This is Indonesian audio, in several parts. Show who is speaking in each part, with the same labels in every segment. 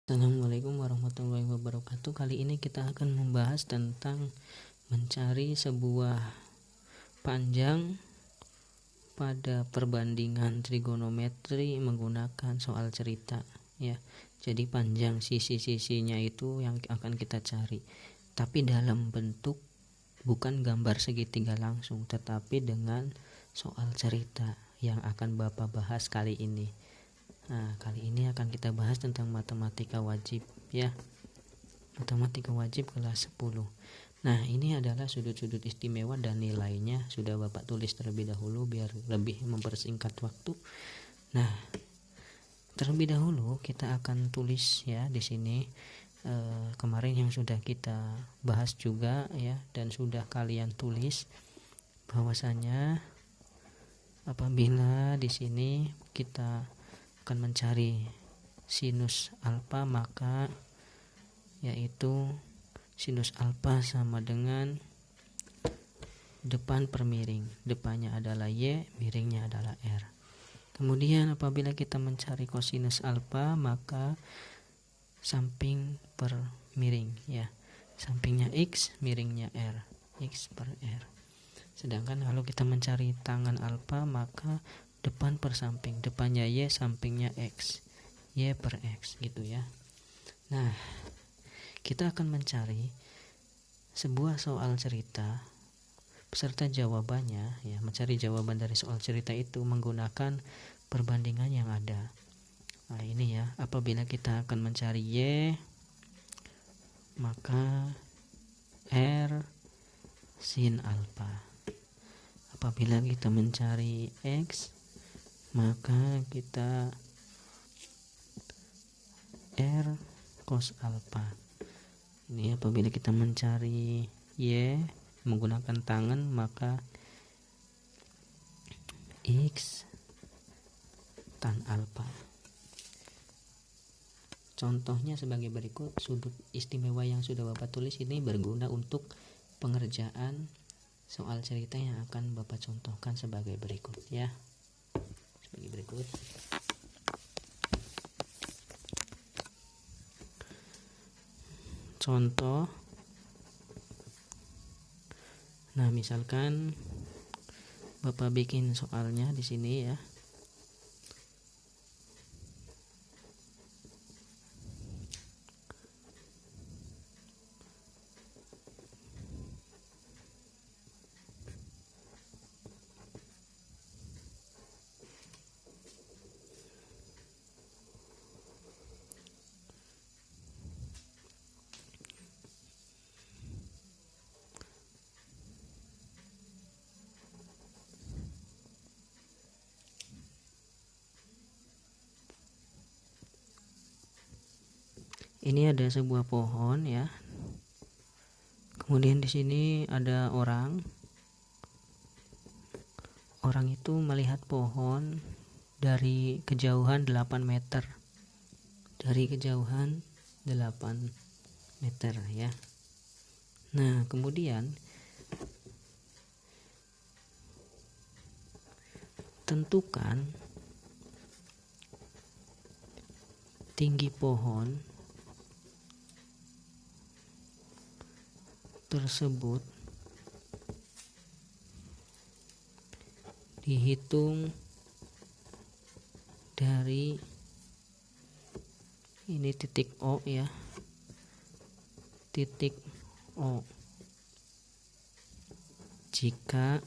Speaker 1: Assalamualaikum warahmatullahi wabarakatuh. Kali ini kita akan membahas tentang mencari sebuah panjang pada perbandingan trigonometri menggunakan soal cerita ya. Jadi panjang sisi-sisinya itu yang akan kita cari, tapi dalam bentuk bukan gambar segitiga langsung, tetapi dengan soal cerita yang akan Bapak bahas kali ini. Nah, kali ini akan kita bahas tentang matematika wajib ya. Matematika wajib kelas 10. Nah, ini adalah sudut-sudut istimewa dan nilainya sudah Bapak tulis terlebih dahulu biar lebih mempersingkat waktu. Nah, terlebih dahulu kita akan tulis ya di sini kemarin yang sudah kita bahas juga ya, dan sudah kalian tulis bahwasanya apabila di sini kita akan mencari sinus alfa, maka yaitu sinus alfa sama dengan depan per miring, depannya adalah Y, miringnya adalah R. Kemudian apabila kita mencari kosinus alfa, maka samping per miring ya, sampingnya X, miringnya R, X per R. Sedangkan kalau kita mencari tangan alfa, maka depan per samping, depannya Y, sampingnya X, Y per X gitu ya. Nah, kita akan mencari sebuah soal cerita beserta jawabannya ya, mencari jawaban dari soal cerita itu menggunakan perbandingan yang ada. Nah, ini ya, apabila kita akan mencari Y, maka R sin alfa. Apabila kita mencari X, maka kita R cos alfa. Ini apabila kita mencari Y menggunakan tangan, maka X tan alfa. Contohnya sebagai berikut. Sudut istimewa yang sudah Bapak tulis ini berguna untuk pengerjaan soal cerita yang akan Bapak contohkan sebagai berikut ya. Sebagai berikut. Contoh. Nah, misalkan Bapak bikin soalnya di sini ya. Ini ada sebuah pohon ya. Kemudian di sini ada orang. Orang itu melihat pohon dari kejauhan 8 meter. Dari kejauhan 8 meter ya. Nah, kemudian tentukan tinggi pohon tersebut dihitung dari ini titik O ya, titik O. Jika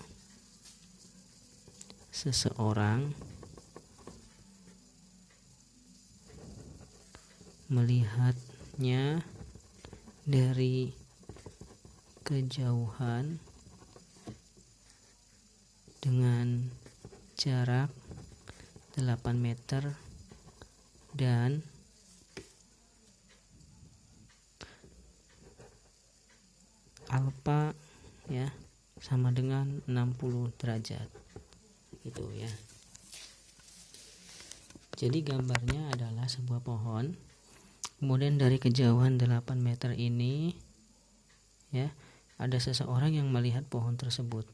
Speaker 1: seseorang melihatnya dari kejauhan dengan jarak 8 meter dan alfa ya sama dengan 60 derajat gitu ya. Jadi gambarnya adalah sebuah pohon, kemudian dari kejauhan 8 meter ini ya, ada seseorang yang melihat pohon tersebut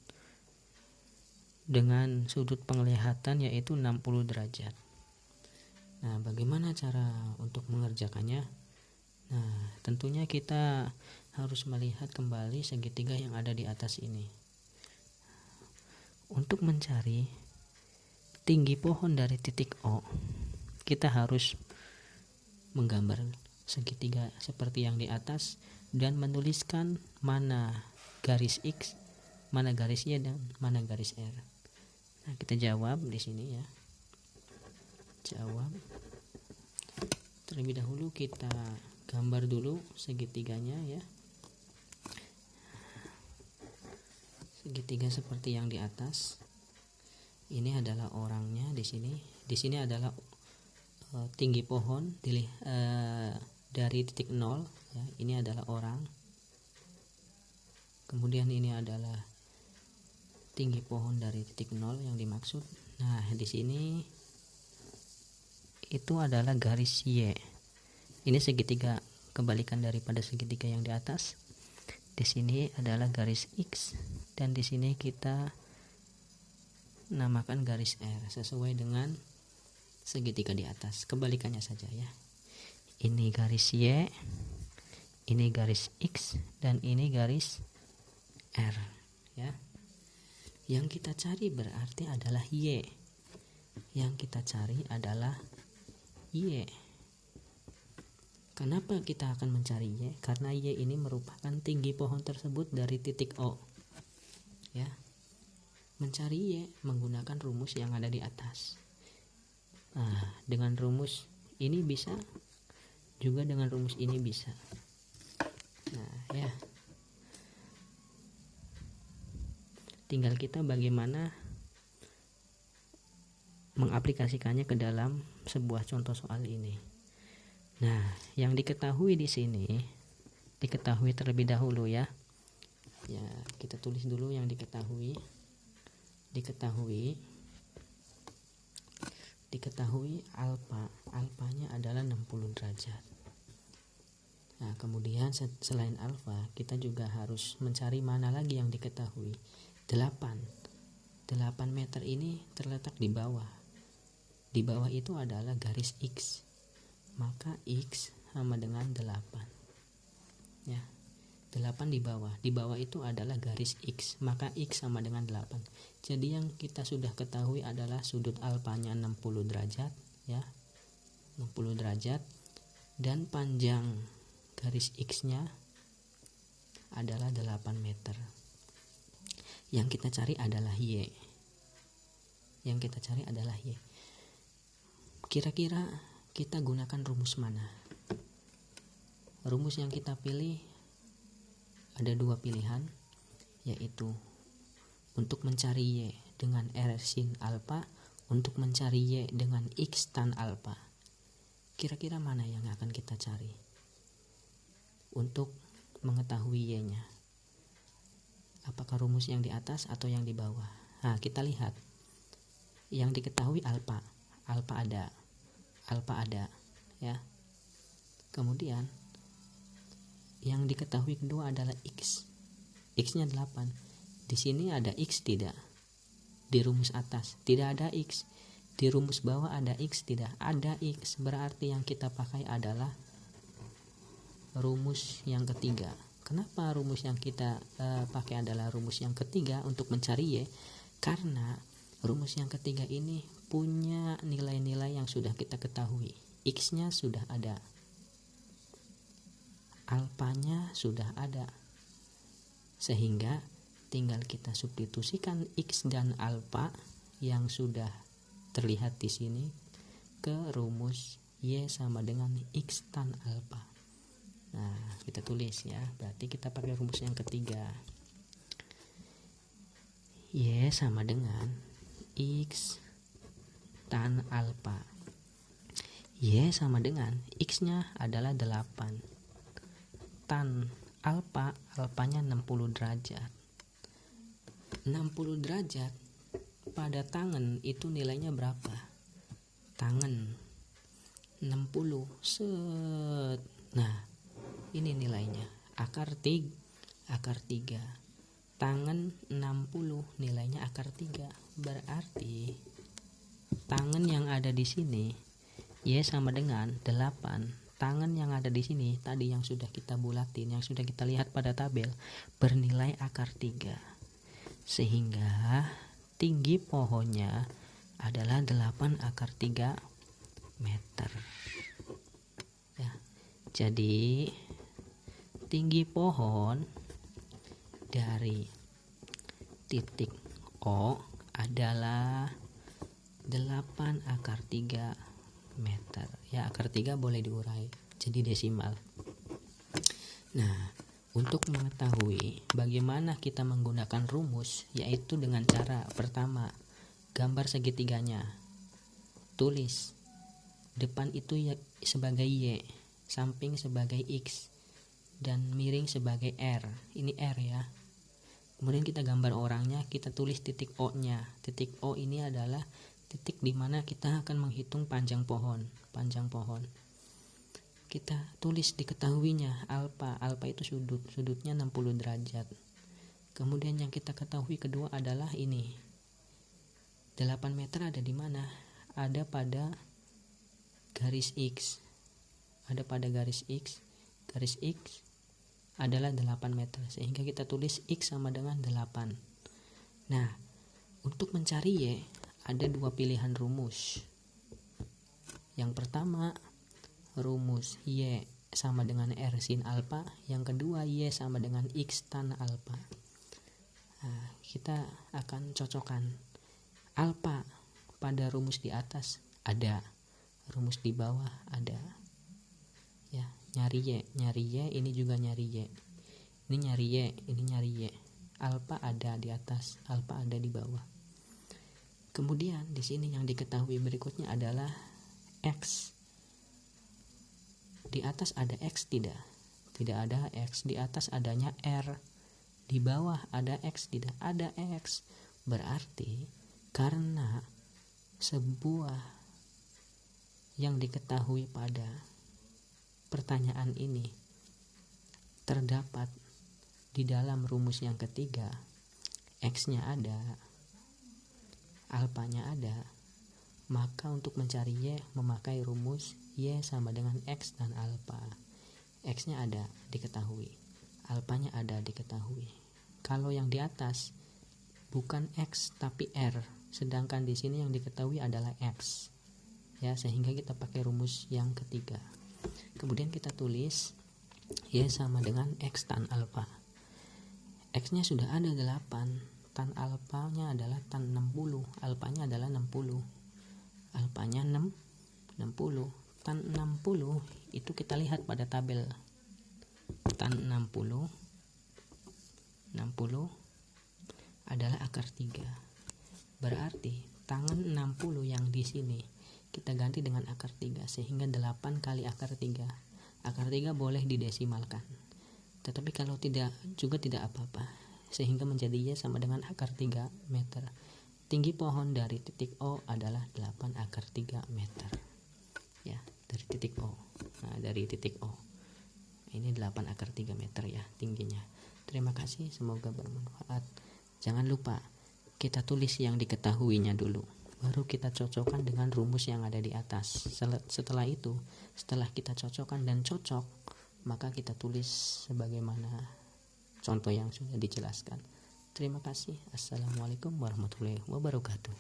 Speaker 1: dengan sudut penglihatan yaitu 60 derajat. Nah, bagaimana cara untuk mengerjakannya? Nah, tentunya kita harus melihat kembali segitiga yang ada di atas ini. Untuk mencari tinggi pohon dari titik O, kita harus menggambar segitiga seperti yang di atas dan menuliskan mana garis X, mana garis Y, dan mana garis R. Nah, kita jawab di sini ya. Jawab. Terlebih dahulu kita gambar dulu segitiganya ya. Segitiga seperti yang di atas. Ini adalah orangnya di sini. Di sini adalah tinggi pohon dari titik 0 ya. Ini adalah orang. Kemudian ini adalah tinggi pohon dari titik 0 yang dimaksud. Nah, di sini itu adalah garis Y. Ini segitiga kebalikan daripada segitiga yang di atas. Di sini adalah garis X dan di sini kita namakan garis R sesuai dengan segitiga di atas. Kebalikannya saja ya. Ini garis Y, ini garis X, dan ini garis R ya. Yang kita cari berarti adalah Y. Yang kita cari adalah Y. Kenapa kita akan mencari Y? Karena Y ini merupakan tinggi pohon tersebut dari titik O. Ya. Mencari Y menggunakan rumus yang ada di atas. Nah, dengan rumus ini bisa, juga dengan rumus ini bisa. Nah, ya. Tinggal kita bagaimana mengaplikasikannya ke dalam sebuah contoh soal ini. Nah, yang diketahui di sini, diketahui terlebih dahulu ya. Ya, kita tulis dulu yang diketahui. Diketahui alfanya adalah 60 derajat. Nah, kemudian selain alfa, kita juga harus mencari mana lagi yang diketahui. 8 meter ini terletak di bawah. Di bawah itu adalah garis X. Maka X sama dengan 8 ya. 8 di bawah. Di bawah itu adalah garis X, maka X sama dengan 8. Jadi yang kita sudah ketahui adalah sudut alfanya 60 derajat ya. 60 derajat dan panjang garis X-nya adalah 8 meter. Yang kita cari adalah Y. Kira-kira kita gunakan rumus mana? Rumus yang kita pilih ada 2 pilihan, yaitu untuk mencari Y dengan R sin alfa, untuk mencari Y dengan X tan alfa. Kira-kira mana yang akan kita cari untuk mengetahui Y-nya? Apakah rumus yang di atas atau yang di bawah? Nah, kita lihat. Yang diketahui alfa ada ya. Kemudian yang diketahui kedua adalah X. X-nya 8. Di sini ada X tidak? Di rumus atas tidak ada X. Di rumus bawah ada X tidak? Ada X. Berarti yang kita pakai adalah rumus yang ketiga. Kenapa rumus yang kita pakai adalah rumus yang ketiga untuk mencari Y? Karena rumus yang ketiga ini punya nilai-nilai yang sudah kita ketahui. X-nya sudah ada, alfanya sudah ada, sehingga tinggal kita substitusikan X dan alfa yang sudah terlihat di sini ke rumus Y sama dengan X tan alfa. Nah, kita tulis ya. Berarti kita pakai rumus yang ketiga. Y sama dengan X tan alfa. Y sama dengan X-nya adalah 8. Tan alfanya 60 derajat. 60 derajat pada tangen itu nilainya berapa? Tangen 60 set. Nah, ini nilainya. Akar 3. Tangen 60 nilainya akar 3. Berarti tangen yang ada di sini Y sama dengan 8. Tangan yang ada di sini tadi yang sudah kita bulatin, yang sudah kita lihat pada tabel, bernilai akar 3. Sehingga tinggi pohonnya adalah 8 akar 3 meter. Ya. Jadi tinggi pohon dari titik O adalah 8 akar 3 meter. Ya, akar 3 boleh diurai jadi desimal. Nah, untuk mengetahui bagaimana kita menggunakan rumus, yaitu dengan cara pertama, gambar segitiganya. Tulis depan itu ya sebagai Y, samping sebagai X, dan miring sebagai R. Ini R ya. Kemudian kita gambar orangnya, kita tulis titik O-nya. Titik O ini adalah titik di mana kita akan menghitung panjang pohon. Kita tulis diketahuinya alfa. Alfa itu sudutnya 60 derajat. Kemudian yang kita ketahui kedua adalah ini. 8 meter ada di mana? Ada pada garis X. Garis X adalah 8 meter. Sehingga kita tulis X sama dengan 8. Nah, untuk mencari Y ada 2 pilihan rumus. Yang pertama, rumus Y sama dengan R sin alfa. Yang kedua, Y sama dengan X tan alfa. Nah, kita akan cocokkan. Alfa pada rumus di atas ada, rumus di bawah ada. Ya, nyari Y, ini juga nyari Y. Ini nyari Y, ini nyari Y. Alfa ada di atas, alfa ada di bawah. Kemudian di sini yang diketahui berikutnya adalah X. Di atas ada X tidak? Tidak ada X. Di atas adanya R. Di bawah ada X tidak? Ada X. Berarti karena sebuah yang diketahui pada pertanyaan ini terdapat di dalam rumus yang ketiga, X-nya ada, alfanya ada, maka untuk mencari Y memakai rumus Y sama dengan X dan alfa. X-nya ada diketahui, alfanya ada diketahui. Kalau yang di atas bukan X tapi R, sedangkan di sini yang diketahui adalah X. Ya, sehingga kita pakai rumus yang ketiga. Kemudian kita tulis Y sama dengan X tan alfa. X-nya sudah ada 8. Tan alfanya adalah tan 60, alfanya adalah 60. Alfanya 60. Tan 60 itu kita lihat pada tabel. Tan 60 adalah akar 3. Berarti tangan 60 yang di sini kita ganti dengan akar 3 sehingga 8 kali akar 3. Akar 3 boleh didesimalkan. Tetapi kalau tidak juga tidak apa-apa. Sehingga menjadi Y sama dengan akar 3 meter. Tinggi pohon dari titik O adalah 8 akar 3 meter. Ya, dari titik O. Nah, dari titik O. Ini 8 akar 3 meter ya tingginya. Terima kasih, semoga bermanfaat. Jangan lupa kita tulis yang diketahuinya dulu. Baru kita cocokkan dengan rumus yang ada di atas. Setelah itu, setelah kita cocokkan dan cocok, maka kita tulis sebagaimana contoh yang sudah dijelaskan. Terima kasih. Assalamualaikum warahmatullahi wabarakatuh.